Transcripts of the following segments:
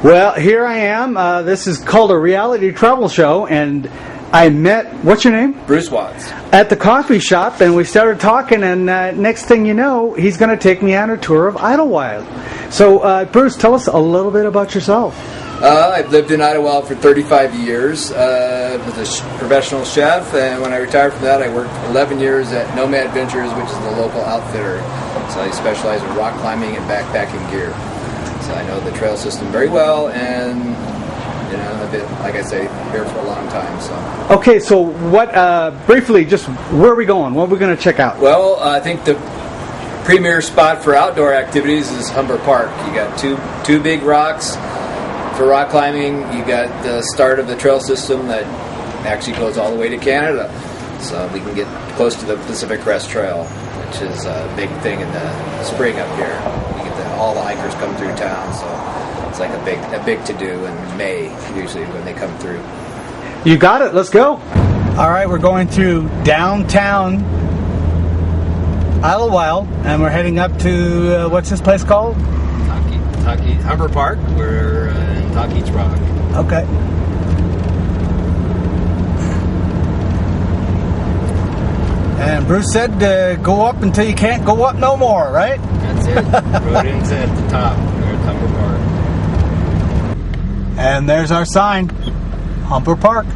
Well, here I am. This is called a reality travel show, and I met, what's your name? Bruce Watts. At the coffee shop, and we started talking, and next thing you know, he's going to take me on a tour of Idyllwild. So, Bruce, tell us a little bit about yourself. I've lived in Idyllwild for 35 years. Was a professional chef, and when I retired from that, I worked 11 years at Nomad Ventures, which is the local outfitter. So I specialize in rock climbing and backpacking gear. So I know the trail system very well, and I've been, like I say, here for a long time. So okay, so what? Briefly, just where are we going? What are we going to check out? Well, I think the premier spot for outdoor activities is Humber Park. You got two big rocks for rock climbing. You got the start of the trail system that actually goes all the way to Canada. So we can get close to the Pacific Crest Trail, which is a big thing in the spring up here. You get all the hikers come through town, so it's like a big to-do in May, usually, when they come through. You got it. Let's go. All right, we're going through downtown Idyllwild, and we're heading up to, what's this place called? Humber Park. We're in Talkeet's Rock. Okay. And Bruce said go up until you can't go up no more, right? That's it. Road ends at the top. We're at Humber Park. And there's our sign, Humber Park.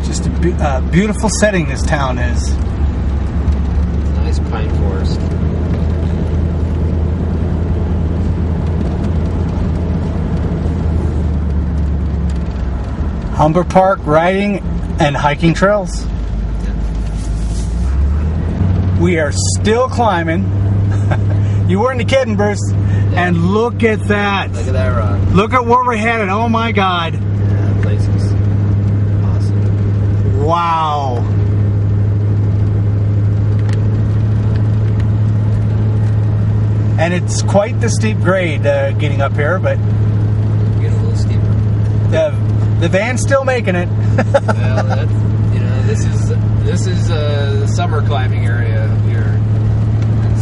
Just a beautiful setting this town is. Nice pine forest. Humber Park riding and hiking trails. We are still climbing. You weren't kidding, Bruce. Yeah. And look at that. Look at that rock. Look at where we're headed. Oh my God. Yeah, that place is awesome. Wow. And it's quite the steep grade getting up here, but get a little steeper. The van's still making it. Well, that's, this is the summer climbing area up here.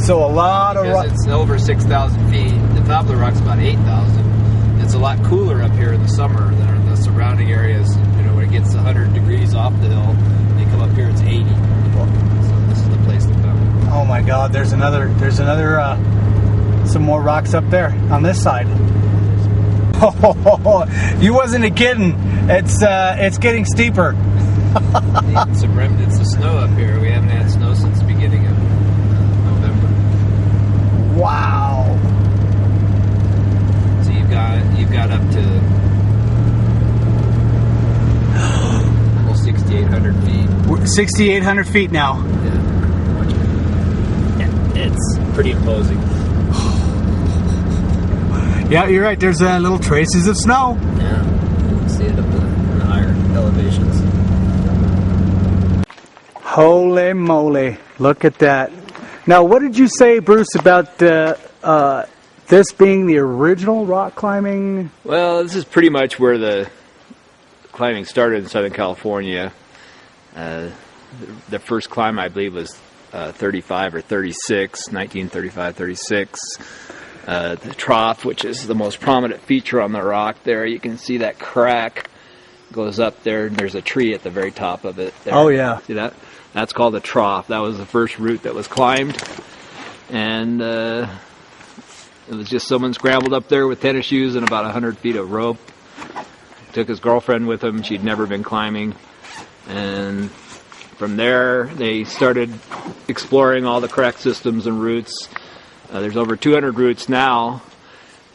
So a lot of rock. It's over 6,000 feet. The top of the rock's about 8,000. It's a lot cooler up here in the summer than in the surrounding areas. When it gets 100 degrees off the hill, they come up here, it's 80. So this is the place to come. Oh my God! There's another. Some more rocks up there on this side. Oh, you wasn't kidding. It's getting steeper. It's the snow up here. We haven't had snow since the beginning of November. Wow. So you've got up to almost 6,800 feet. We're 6,800 feet now. Yeah, it's pretty imposing. Yeah, you're right. There's little traces of snow. Yeah, you can see it up in the higher elevations. Holy moly. Look at that. Now, what did you say, Bruce, about this being the original rock climbing? Well, this is pretty much where the climbing started in Southern California. The first climb, I believe, was 35 or 36, 1935, 36. The trough, which is the most prominent feature on the rock there, you can see that crack goes up there, and there's a tree at the very top of it there. Oh, yeah. See that? That's called the trough. That was the first route that was climbed, and it was just someone scrambled up there with tennis shoes and about 100 feet of rope. Took his girlfriend with him. She'd never been climbing, and from there they started exploring all the crack systems and routes. There's over 200 routes now,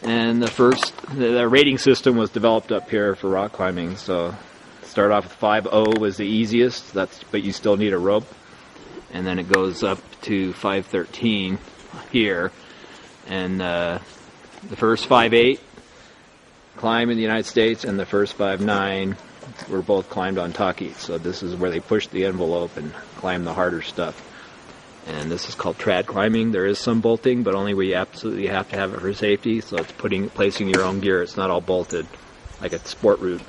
and the rating system was developed up here for rock climbing. So start off with 5.0 was the easiest, but you still need a rope, and then it goes up to 5.13 here, and the first 5.8 climb in the United States and the first 5.9 were both climbed on Talkeet. So this is where they pushed the envelope and climbed the harder stuff. And this is called trad climbing. There is some bolting, but only where you absolutely have to have it for safety. So it's placing your own gear. It's not all bolted like a sport route.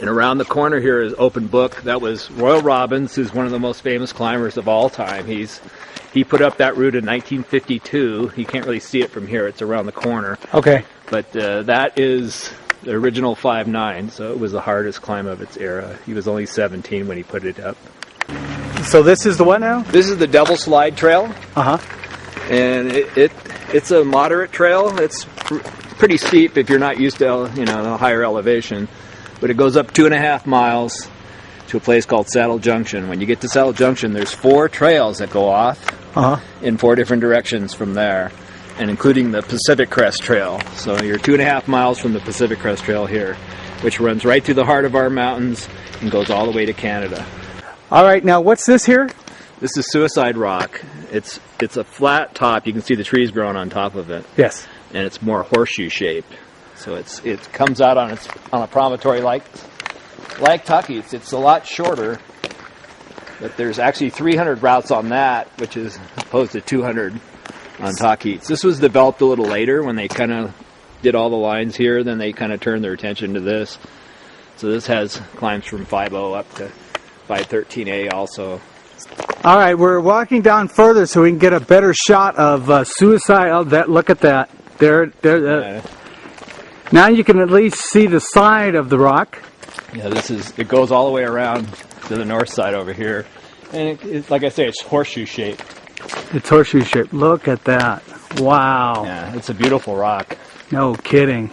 And around the corner here is Open Book. That was Royal Robbins, who's one of the most famous climbers of all time. He put up that route in 1952. You can't really see it from here. It's around the corner. Okay. But that is the original 5.9, so it was the hardest climb of its era. He was only 17 when he put it up. So this is the what now? This is the Double Slide Trail, Uh-huh. and it's a moderate trail. It's pretty steep if you're not used to the higher elevation, but it goes up 2.5 miles to a place called Saddle Junction. When you get to Saddle Junction, there's 4 trails that go off in 4 different directions from there, and including the Pacific Crest Trail. So you're 2.5 miles from the Pacific Crest Trail here, which runs right through the heart of our mountains and goes all the way to Canada. All right, now what's this here? This is Suicide Rock. It's a flat top. You can see the trees growing on top of it, Yes. and it's more horseshoe shaped. So it comes out on a promontory like Tuckeys. It's a lot shorter, but there's actually 300 routes on that, which is opposed to 200 on Tuckeys. This was developed a little later when they kind of did all the lines here. Then they kind of turned their attention to this. So this has climbs from 5.0 up to 513A also. All right, we're walking down further so we can get a better shot of Suicide. Oh, look at that. There. Now you can at least see the side of the rock. Yeah, it goes all the way around to the north side over here. And it's like I say, it's horseshoe shaped. It's horseshoe shaped. Look at that. Wow. Yeah, it's a beautiful rock. No kidding.